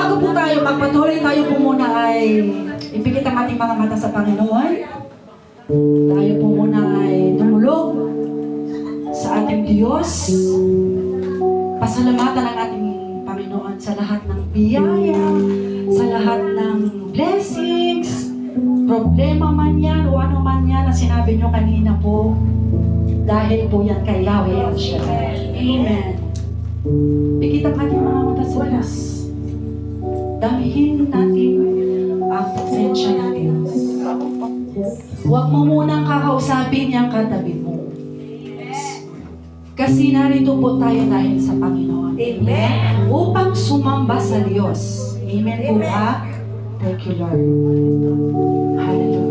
bago po tayo magpatuloy, tayo po muna ay ipikit ang ating mga mata sa Panginoon. Tayo po muna ay tumulog sa ating Diyos. Pasalamatan ang ating Panginoon sa lahat ng biyaya, sa lahat ng blessings, problema man yan o ano man yan na sinabi nyo kanina po. Dahil po yan kay Yahweh ang siya. Amen. Pikit ang ating mga mata sa Diyos. Damihin natin ang presensya ng Diyos. Huwag mo munang kakausapin yung katabi mo. Kasi narito po tayo dahil sa Panginoon. Amen. Upang sumamba sa Diyos. Amen po ba? Thank you, Lord. Hallelujah.